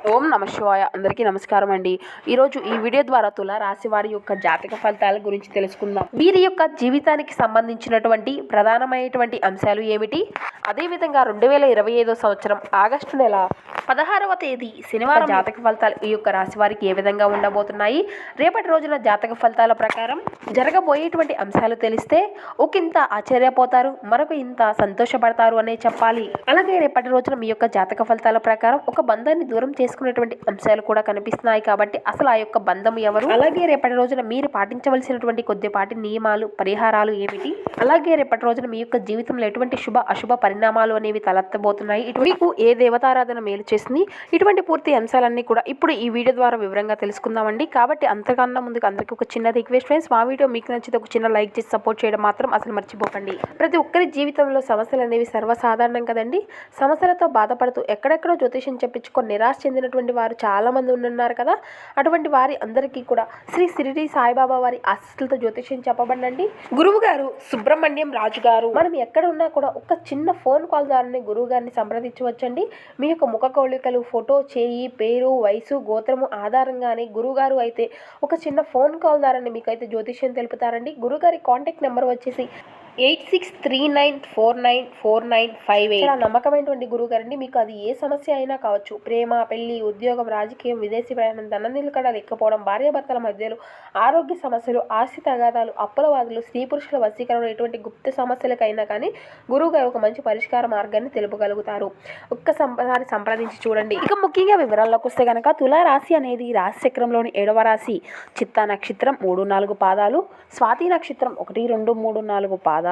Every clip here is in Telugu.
ఓం నమ శివాయ. అందరికీ నమస్కారం అండి. ఈరోజు ఈ వీడియో ద్వారా తుల రాశి వారి యొక్క జాతక ఫలితాల గురించి తెలుసుకుందాం. వీరి యొక్క జీవితానికి సంబంధించినటువంటి ప్రధానమైనటువంటి అంశాలు ఏమిటి, అదేవిధంగా 2025 సంవత్సరం ఆగస్టు నెల 16వ తేదీ శనివారం జాతక ఫలితాలు ఈ యొక్క రాశి వారికి ఏ విధంగా ఉండబోతున్నాయి, రేపటి రోజున జాతక ఫలితాల ప్రకారం జరగబోయేటువంటి అంశాలు తెలిస్తే ఒకంత ఆశ్చర్యపోతారు, మరొక ఇంత సంతోషపడతారు అనే చెప్పాలి. అలాగే రేపటి రోజున మీ యొక్క జాతక ఫలితాల ప్రకారం ఒక బంధాన్ని దూరం చేసుకునేటువంటి అంశాలు కూడా కనిపిస్తున్నాయి. కాబట్టి అసలు ఆ యొక్క బంధం ఎవరు, అలాగే రేపటి రోజున మీరు పాటించవలసినటువంటి కొద్దిపాటి నియమాలు, పరిహారాలు ఏమిటి, అలాగే రేపటి రోజున మీ యొక్క జీవితంలో ఎటువంటి శుభ అశుభ పరిణామాలు అనేవి తలెత్తబోతున్నాయి, మీకు ఏ దేవతారాధన మేలు చేస్తుంది, ఇటువంటి పూర్తి అంశాలన్నీ కూడా ఇప్పుడు ఈ వీడియో ద్వారా వివరంగా తెలుసుకుందామండి. కాబట్టి అంతకన్నా ముందుకు అందరికీ ఒక చిన్న రిక్వెస్ట్ ఫ్రెండ్స్, మా వీడియో మీకు నచ్చితే ఒక చిన్న లైక్ చేసి సపోర్ట్ చేయడం మాత్రం అసలు మర్చిపోకండి. ప్రతి ఒక్కరి జీవితంలో సమస్యలు అనేవి సర్వసాధారణం కదండి. సమస్యలతో బాధపడుతూ ఎక్కడెక్కడో జ్యోతిషం చెప్పించుకొని నిరాశ చెందినటువంటి వారు చాలా మంది ఉన్నారు కదా. అటువంటి వారి అందరికీ కూడా శ్రీ షిరిడి సాయిబాబా వారి ఆశీస్సులతో జ్యోతిషం చెప్పబడండి. గురువు గారు సుబ్రహ్మణ్యం రాజు గారు. మనం ఎక్కడ ఉన్నా కూడా ఒక చిన్న ఫోన్ కాల్ ద్వారానే గురువు గారిని సంప్రదించవచ్చండి. మీ యొక్క ముఖ కవళికలు, ఫోటో, చేయి, పేరు, వయసు, గోత్రము ఆధారంగానే గురువుగారు అయితే ఒక చిన్న ఫోన్ కాల్ ద్వారానే మీకు అయితే జ్యోతిష్యం తెలుపుతారండి. గురుగారి కాంటాక్ట్ నెంబర్ వచ్చేసి 8639494958. చాలా నమ్మకమైనటువంటి గురువు గారండి. మీకు అది ఏ సమస్య అయినా కావచ్చు, ప్రేమ, పెళ్లి, ఉద్యోగం, రాజకీయం, విదేశీ ప్రయాణం, ధన నిలకడ లేకపోవడం, భార్యాభర్తల మధ్యలో ఆరోగ్య సమస్యలు, ఆస్తి తగాదాలు, అప్పుల వాదులు, స్త్రీ పురుషుల వశీకరణ, ఎటువంటి గుప్త సమస్యలకైనా కానీ గురువు గారు ఒక మంచి పరిష్కార మార్గాన్ని తెలుపగలుగుతారు. ఒక్కసారి సంప్రదించి చూడండి. ఇక ముఖ్యంగా వివరాల్లోకి వస్తే కనుక తులారాశి అనేది రాశి చక్రంలోని 7వ రాశి. చిత్తా నక్షత్రం 3-4 పాదాలు, స్వాతి నక్షత్రం 1-2-3-4 పాదాలు,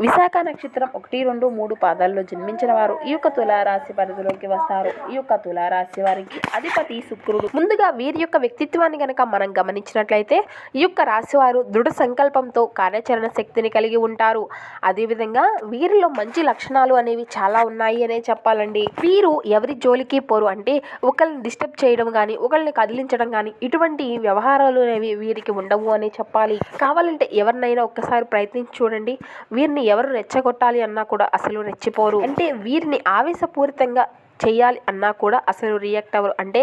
విశాఖ నక్షత్రం 1-2-3 పాదాల్లో జన్మించిన వారు ఈ యొక్క తులారాశి పరిధిలోకి వస్తారు. ఈ యొక్క తులారాశి వారికి అధిపతి శుక్రుడు. ముందుగా వీరి యొక్క వ్యక్తిత్వాన్ని గనక మనం గమనించినట్లయితే ఈ యొక్క రాశి వారు దృఢ సంకల్పంతో కార్యాచరణ శక్తిని కలిగి ఉంటారు. అదేవిధంగా వీరిలో మంచి లక్షణాలు అనేవి చాలా ఉన్నాయి అనే చెప్పాలండి. వీరు ఎవరి జోలికి పోరు, అంటే ఒకరిని డిస్టర్బ్ చేయడం కానీ, ఒకరిని కదిలించడం కానీ ఇటువంటి వ్యవహారాలు అనేవి వీరికి ఉండవు అనే చెప్పాలి. కావాలంటే ఎవరినైనా ఒక్కసారి ప్రయత్నించి చూడండి. వీరిని ఎవరు రెచ్చగొట్టాలి అన్నా కూడా అసలు రెచ్చిపోరు. అంటే వీరిని ఆవేశపూరితంగా చేయాలి అన్నా కూడా అసలు రియాక్ట్ అవ్వరు. అంటే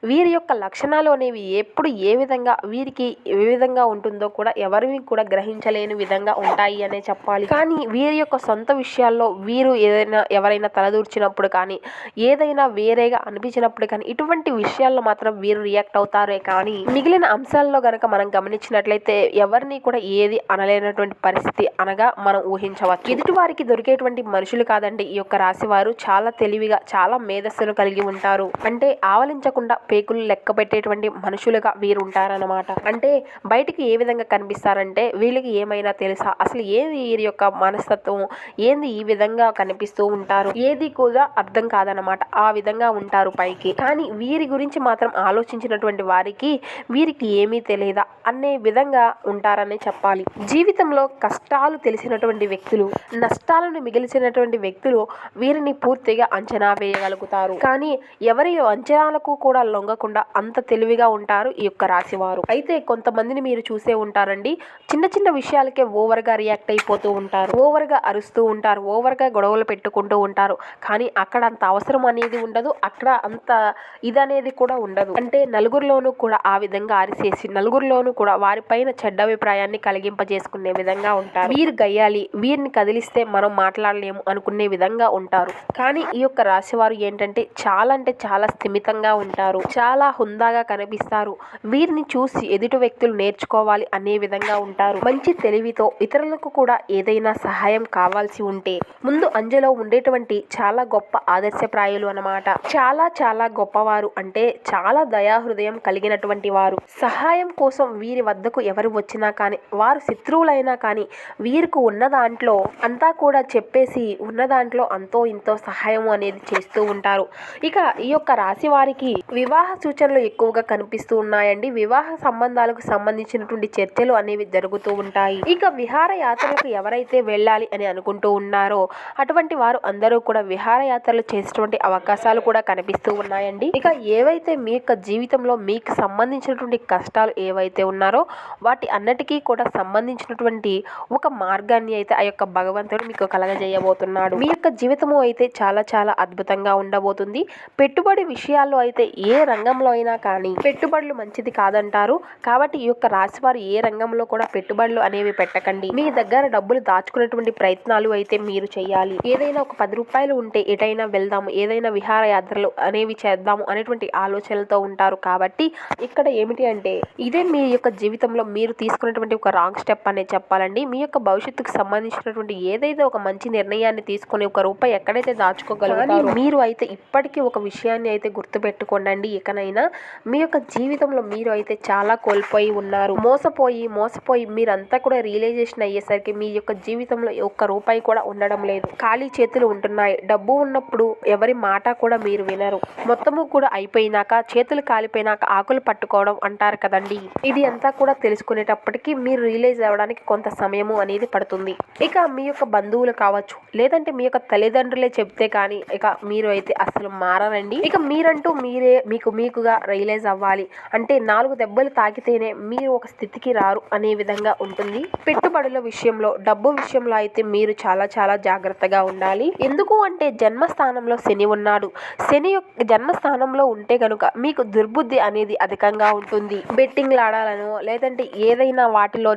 వీరి యొక్క లక్షణాలు అనేవి ఎప్పుడు ఏ విధంగా వీరికి ఏ విధంగా ఉంటుందో కూడా ఎవరిని కూడా గ్రహించలేని విధంగా ఉంటాయి అనే చెప్పాలి. కానీ వీరి యొక్క సొంత విషయాల్లో వీరు ఎవరైనా తలదూర్చినప్పుడు కానీ, ఏదైనా వేరేగా అనిపించినప్పుడు కానీ ఇటువంటి విషయాల్లో మాత్రం వీరు రియాక్ట్ అవుతారే కానీ మిగిలిన అంశాల్లో గనక మనం గమనించినట్లయితే ఎవరిని కూడా ఏది అనలేనటువంటి పరిస్థితి అనగా మనం ఊహించవచ్చు. ఎదుటి వారికి దొరికేటువంటి మనుషులు కాదండి ఈ యొక్క రాశి వారు. చాలా తెలివిగా, చాలా మేధస్సును కలిగి ఉంటారు. అంటే ఆవలించకుండా పేకులు లెక్క పెట్టేటువంటి మనుషులుగా వీరు ఉంటారన్నమాట. అంటే బయటికి ఏ విధంగా కనిపిస్తారంటే వీళ్ళకి ఏమైనా తెలుసా, అసలు ఏది వీరి యొక్క మనస్తత్వం ఏంది, ఈ విధంగా కనిపిస్తూ ఉంటారు, ఏది కూడా అర్థం కాదనమాట. ఆ విధంగా ఉంటారు పైకి. కానీ వీరి గురించి మాత్రం ఆలోచించినటువంటి వారికి వీరికి ఏమీ తెలియదా అనే విధంగా ఉంటారని చెప్పాలి. జీవితంలో కష్టాలు తెలిసినటువంటి వ్యక్తులు, నష్టాలను మిగిల్చినటువంటి వ్యక్తులు వీరిని పూర్తిగా అంచనా వేయగలరు. కానీ ఎవరి అంచనాలకు కూడా లొంగకుండా అంత తెలివిగా ఉంటారు ఈ యొక్క రాశి వారు. అయితే కొంతమందిని మీరు చూసే ఉంటారండి, చిన్న చిన్న విషయాలకే ఓవర్గా రియాక్ట్ అయిపోతూ ఉంటారు, ఓవర్గా అరుస్తూ ఉంటారు, ఓవర్గా గొడవలు పెట్టుకుంటూ ఉంటారు. కానీ అక్కడ అంత అవసరం అనేది ఉండదు, అక్కడ అంత ఇదనేది కూడా ఉండదు. అంటే నలుగురిలోనూ కూడా ఆ విధంగా అరిసేసి నలుగురిలోనూ కూడా వారిపైన చెడ్డ అభిప్రాయాన్ని కలిగింపజేసుకునే విధంగా ఉంటారు. వీరు గయ్యాలి, వీరిని కదిలిస్తే మనం మాట్లాడలేము అనుకునే విధంగా ఉంటారు. కానీ ఈ యొక్క రాశి వారు ఏంటంటే చాలా స్థిమితంగా ఉంటారు, చాలా హుందాగా కనిపిస్తారు. వీరిని చూసి ఎదుటి వ్యక్తులు నేర్చుకోవాలి అనే విధంగా ఉంటారు. మంచి తెలివితో ఇతరులకు కూడా ఏదైనా సహాయం కావాల్సి ఉంటే ముందు అంజలో ఉండేటువంటి చాలా గొప్ప ఆదర్శప్రాయులు అన్నమాట. చాలా గొప్పవారు, అంటే చాలా దయాహృదయం కలిగినటువంటి వారు. సహాయం కోసం వీరి వద్దకు ఎవరు వచ్చినా కానీ, వారు శత్రువులైనా కానీ వీరికి ఉన్న దాంట్లో అంతా కూడా చెప్పేసి ఉన్న దాంట్లో అంతో ఇంతో సహాయం అనేది చేస్తూ ఉంటారు. ఇక ఈ యొక్క రాశి వారికి వివాహ సూచనలు ఎక్కువగా కనిపిస్తూ ఉన్నాయండి. వివాహ సంబంధాలకు సంబంధించినటువంటి చర్చలు అనేవి జరుగుతూ ఉంటాయి. ఇక విహారయాత్రలకు ఎవరైతే వెళ్ళాలి అని అనుకుంటూ ఉన్నారో అటువంటి వారు అందరూ కూడా విహారయాత్రలు చేసేటువంటి అవకాశాలు కూడా కనిపిస్తూ ఉన్నాయండి. ఇక ఏవైతే మీ యొక్క జీవితంలో మీకు సంబంధించినటువంటి కష్టాలు ఏవైతే ఉన్నారో వాటి అన్నిటికీ కూడా సంబంధించినటువంటి ఒక మార్గాన్ని అయితే ఆ యొక్క భగవంతుడు మీకు కలగజేయబోతున్నాడు. మీ యొక్క జీవితము అయితే చాలా అద్భుతంగా ఉండబోతుంది. పెట్టుబడి విషయాల్లో అయితే ఏ రంగంలో అయినా కానీ పెట్టుబడులు మంచిది కాదంటారు. కాబట్టి ఈ యొక్క రాశి వారు ఏ రంగంలో కూడా పెట్టుబడులు అనేవి పెట్టకండి. మీ దగ్గర డబ్బులు దాచుకునేటువంటి ప్రయత్నాలు అయితే మీరు చేయాలి. ఏదైనా ఒక 10 రూపాయలు ఉంటే ఎటైనా వెళ్దాము, ఏదైనా విహారయాత్రలు అనేవి చేద్దాము అనేటువంటి ఆలోచనలతో ఉంటారు. కాబట్టి ఇక్కడ ఏమిటి అంటే ఇదే మీ యొక్క జీవితంలో మీరు తీసుకున్నటువంటి ఒక రాంగ్ స్టెప్ అనే చెప్పాలండి. మీ యొక్క భవిష్యత్తుకు సంబంధించినటువంటి ఏదైతే ఒక మంచి నిర్ణయాన్ని తీసుకుని ఒక రూపాయి ఎక్కడైతే దాచుకోగలుగుతారో మీరు అయితే ఇప్పటికీ ఒక విషయాన్ని అయితే గుర్తుపెట్టుకోండి. ఇకనైనా మీ యొక్క జీవితంలో మీరు అయితే చాలా కోల్పోయి ఉన్నారు. మోసపోయి మీరంతా కూడా రియలైజేషన్ అయ్యేసరికి మీ యొక్క జీవితంలో ఒక్క రూపాయి కూడా ఉండడం లేదు. ఖాళీ చేతులు ఉంటున్నాయి. డబ్బు ఉన్నప్పుడు ఎవరి మాట కూడా మీరు వినరు. మొత్తము కూడా అయిపోయినాక చేతులు కాలిపోయినాక ఆకులు పట్టుకోవడం అంటారు కదండి. ఇది అంతా కూడా తెలుసుకునేటప్పటికీ మీరు రియలైజ్ అవ్వడానికి కొంత సమయము అనేది పడుతుంది. ఇక మీ యొక్క బంధువులు కావచ్చు, లేదంటే మీ యొక్క తల్లిదండ్రులే చెప్తే కానీ ఇక మీరు అయితే అసలు మారరండి. ఇక మీరంటూ మీరే మీకుగా రియలైజ్ అవ్వాలి. అంటే 4 దెబ్బలు తాకితేనే మీరు ఒక స్థితికి రారు అనే విధంగా ఉంటుంది. పెట్టుబడుల విషయంలో, డబ్బు విషయంలో అయితే మీరు చాలా చాలా జాగ్రత్తగా ఉండాలి. ఎందుకు అంటే జన్మస్థానంలో శని ఉన్నాడు. శని యొక్క జన్మస్థానంలో ఉంటే కనుక మీకు దుర్బుద్ధి అనేది అధికంగా ఉంటుంది. బెట్టింగ్లు ఆడాలనో లేదంటే ఏదైనా వాటిలో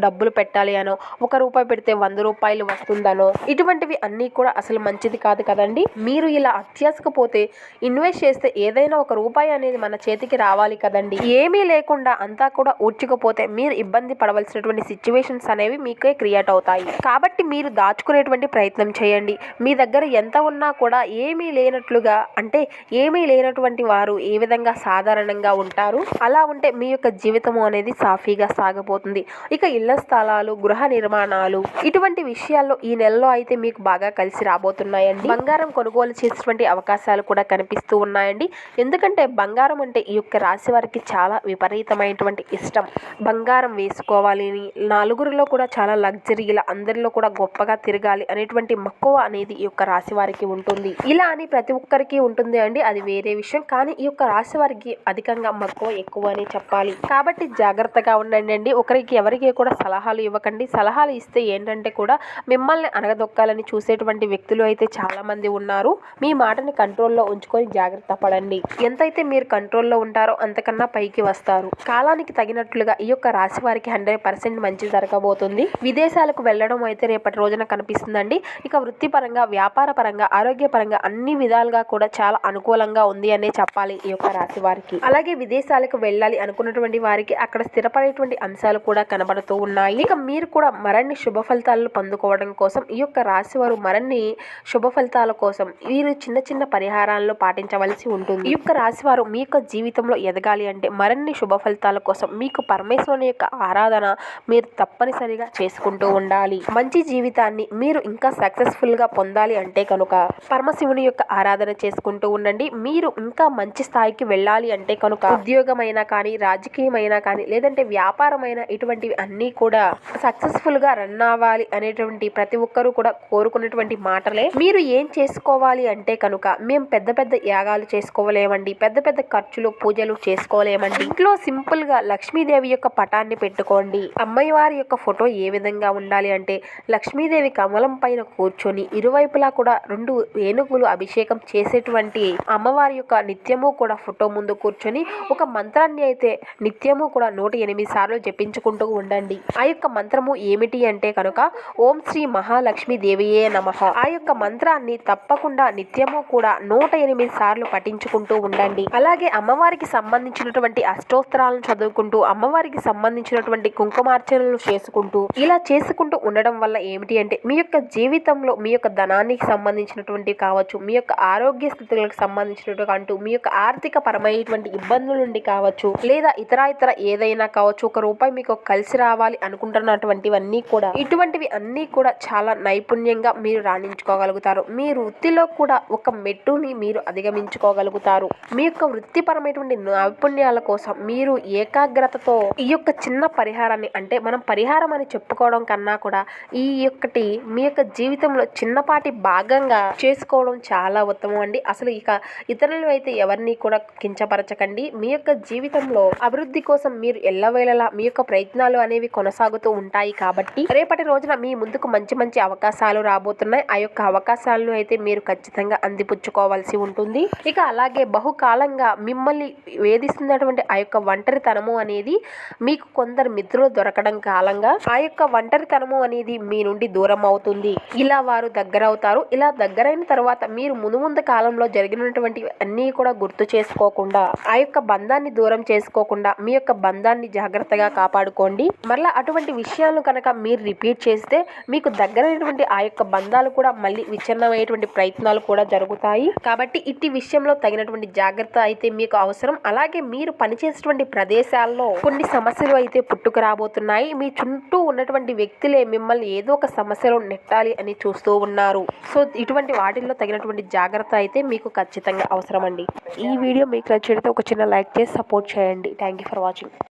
డబ్బులు పెట్టాలి అనో, 1 రూపాయి పెడితే 100 రూపాయలు వస్తుందనో ఇటువంటివి అన్నీ కూడా అసలు మంచిది కాదు కదండి. మీరు ఇలా అత్యాసకపోతే ఇన్వెస్ట్ చేస్తే ఏదైనా 1 రూపాయి అనేది మన చేతికి రావాలి కదండి. ఏమీ లేకుండా అంతా కూడా ఊడ్చుకుపోతే మీరు ఇబ్బంది పడవలసినటువంటి సిచ్యువేషన్స్ అనేవి మీకే క్రియేట్ అవుతాయి. కాబట్టి మీరు దాచుకునేటువంటి ప్రయత్నం చేయండి. మీ దగ్గర ఎంత ఉన్నా కూడా ఏమీ లేనట్లుగా, అంటే ఏమీ లేనటువంటి వారు ఏ విధంగా సాధారణంగా ఉంటారు, అలా ఉంటే మీ యొక్క జీవితము అనేది సాఫీగా సాగబోతుంది. ఇక ఇళ్ల స్థలాలు, గృహ నిర్మాణాలు ఇటువంటి విషయాల్లో ఈ నెలలో అయితే మీకు బాగా కలిసి రాబోతున్నాయండి. బంగారం కొనుగోలు చేసేటువంటి అవకాశాలు కూడా కనిపిస్తూ ఉన్నాయండి. ఎందుకంటే బంగారం అంటే ఈ యొక్క రాశి వారికి చాలా విపరీతమైనటువంటి ఇష్టం. బంగారం వేసుకోవాలి, నలుగురిలో కూడా చాలా లగ్జరీ, ఇలా అందరిలో కూడా గొప్పగా తిరగాలి అనేటువంటి మక్కువ అనేది ఈ యొక్క రాశి వారికి ఉంటుంది. ఇలా అని ప్రతి ఒక్కరికి ఉంటుంది అండి, అది వేరే విషయం. కానీ ఈ యొక్క రాశి వారికి అధికంగా మక్కువ ఎక్కువ అని చెప్పాలి. కాబట్టి జాగ్రత్తగా ఉండండి. ఎవరికి కూడా సలహాలు ఇవ్వకండి. సలహాలు ఇస్తే ఏంటంటే కూడా మిమ్మల్ని అనగదొక్కాలని చూసేటువంటి వ్యక్తులు అయితే చాలా మంది ఉన్నారు. మీ మాటని కంట్రోల్లో ఉంచుకొని జాగ్రత్త పడండి. ఎంతైతే మీరు కంట్రోల్లో ఉంటారో అంతకన్నా పైకి వస్తారు. కాలానికి తగినట్లుగా ఈ యొక్క రాశి వారికి 100% మంచి జరగబోతుంది. విదేశాలకు వెళ్ళడం అయితే రేపటి రోజున కనిపిస్తుందండి. ఇక వృత్తిపరంగా, వ్యాపార పరంగా, ఆరోగ్యపరంగా అన్ని విధాలుగా కూడా చాలా అనుకూలంగా ఉంది అనే చెప్పాలి ఈ యొక్క రాశి వారికి. అలాగే విదేశాలకు వెళ్ళాలి అనుకున్నటువంటి వారికి అక్కడ స్థిరపడేటువంటి అంశాలు కూడా కనబడుతూ ఉన్నాయి. ఇక మీరు కూడా మరిన్ని శుభ ఫలితాలను పొందుకోవడం కోసం ఈ యొక్క రాశి వారు మరిన్ని శుభ ఫలితాల కోసం వీరు చిన్న చిన్న పరిహారాలను పాటించవలసి ఉంటుంది. ఈ యొక్క రాశి వారు మీ యొక్క జీవితంలో ఎదగాలి అంటే మరిన్ని శుభ ఫలితాల కోసం మీకు పరమేశ్వరుని యొక్క ఆరాధన మీరు తప్పనిసరిగా చేసుకుంటూ ఉండాలి. మంచి జీవితాన్ని మీరు ఇంకా సక్సెస్ఫుల్ గా పొందాలి అంటే కనుక పరమశివుని యొక్క ఆరాధన చేసుకుంటూ ఉండండి. మీరు ఇంకా మంచి స్థాయికి వెళ్ళాలి అంటే కనుక ఉద్యోగమైనా కానీ, రాజకీయమైనా కానీ, లేదంటే వ్యాపారమైన ఇటువంటివి అన్నీ కూడా సక్సెస్ఫుల్ గా రన్ అవ్వాలి అనేటువంటి ప్రతి ఒక్కరూ కూడా కోరుకునేటువంటి మాటలే. మీరు ఏం చేసుకోవాలి అంటే కనుక మేము పెద్ద పెద్ద యాగాలు చేసుకోలేమండి, పెద్ద పెద్ద ఖర్చులు, పూజలు చేసుకోలేమండి. ఇంట్లో సింపుల్ గా లక్ష్మీదేవి యొక్క పటాన్ని పెట్టుకోండి. అమ్మవారి యొక్క ఫోటో ఏ విధంగా ఉండాలి అంటే లక్ష్మీదేవి కమలం పైన కూర్చొని ఇరువైపులా కూడా 2 ఏనుగులు అభిషేకం చేసేటువంటి అమ్మవారి యొక్క నిత్యము కూడా ఫోటో ముందు కూర్చొని ఒక మంత్రాన్ని అయితే నిత్యము కూడా 108 సార్లు జపించుకుంటూ ఉండండి. ఆ యొక్క మంత్రము ఏమిటి అంటే కనుక ఓం శ్రీ మహాలక్ష్మి దేవియే నమః. ఆ యొక్క మంత్రాన్ని తప్పకుండా నిత్యము కూడా 108 సార్లు పఠించుకుంటూ ఉండండి. అలాగే అమ్మవారికి సంబంధించినటువంటి అష్టోత్తరాలను చదువుకుంటూ, అమ్మవారికి సంబంధించినటువంటి కుంకుమార్చనలు చేసుకుంటూ, ఇలా చేసుకుంటూ ఉండడం వల్ల ఏమిటి అంటే మీ యొక్క జీవితంలో మీ యొక్క ధనానికి సంబంధించినటువంటి కావచ్చు, మీ యొక్క ఆరోగ్య స్థితులకు సంబంధించినటువంటి, మీ యొక్క ఆర్థిక పరమైనటువంటి ఇబ్బందుల నుండి కావచ్చు, లేదా ఇతర ఏదైనా కావచ్చు, 1 రూపాయి మీకు కలిసి రావాలి అనుకుంటున్నటువంటివన్నీ కూడా ఇటువంటివి అన్నీ కూడా చాలా నైపుణ్యంగా మీరు రాణించుకోగలుగుతారు. మీ వృత్తిలో కూడా ఒక మెట్టుని మీరు అధిగమించుకోగలుగుతారు. మీ యొక్క వృత్తిపరమైనటువంటి నైపుణ్యాల కోసం మీరు ఏకాగ్రతతో ఈ యొక్క చిన్న పరిహారాన్ని, అంటే మనం పరిహారం అని చెప్పుకోవడం కన్నా కూడా ఈ యొక్కటి మీ యొక్క జీవితంలో చిన్నపాటి భాగంగా చేసుకోవడం చాలా ఉత్తమం అండి. అసలు ఇక ఇతరులు అయితే ఎవరిని కూడా కించపరచకండి. మీ యొక్క జీవితంలో అభివృద్ధి కోసం మీరు ఎల్లవేళలా మీ యొక్క ప్రయత్నాలు అనేవి కొనసాగుతూ ఉంటాయి. కాబట్టి రేపటి రోజున మీ ముందుకు మంచి మంచి అవకాశాలు రాబోతున్నాయి. ఆ యొక్క అవకాశాలను అయితే మీరు ఖచ్చితంగా అందిపుచ్చుకోవాల్సి ఉంటుంది. ఇక అలాగే బహుకాలంగా మిమ్మల్ని వేధిస్తున్నటువంటి ఆ యొక్క ఒంటరితనము అనేది మీకు కొందరు మిత్రులు దొరకడం కాలంగా ఆ యొక్క ఒంటరితనము అనేది మీ నుండి దూరం అవుతుంది. ఇలా వారు దగ్గర అవుతారు. ఇలా దగ్గరైన తర్వాత మీరు ముందు కాలంలో జరిగినటువంటి అన్నీ కూడా గుర్తు చేసుకోకుండా ఆ యొక్క బంధాన్ని దూరం చేసుకోకుండా మీ యొక్క బంధాన్ని జాగ్రత్తగా కాపాడుకోండి. మరలా అటువంటి విషయాలను కనుక మీరు రిపీట్ చేస్తే మీకు దగ్గరైనటువంటి ఆ యొక్క బంధాలు కూడా మళ్ళీ విచ్ఛిన్నమయ్యేటువంటి ప్రయత్నాలు కూడా జరుగుతాయి. కాబట్టి ఇట్టి విషయంలో తగినటువంటి జాగ్రత్త అయితే మీకు అవసరం. అలాగే మీరు పనిచేసేటువంటి ప్రదేశాల్లో కొన్ని సమస్యలు అయితే పుట్టుకు రాబోతున్నాయి. మీ చుట్టూ ఉన్నటువంటి వ్యక్తులే మిమ్మల్ని ఏదో ఒక సమస్యలో నెట్టాలి అని చూస్తూ ఉన్నారు. సో ఇటువంటి వాటిల్లో తగినటువంటి జాగ్రత్త అయితే మీకు ఖచ్చితంగా అవసరం అండి. ఈ వీడియో మీకు నచ్చితే ఒక చిన్న లైక్ చేసి సపోర్ట్ చేయండి. Thank you for watching.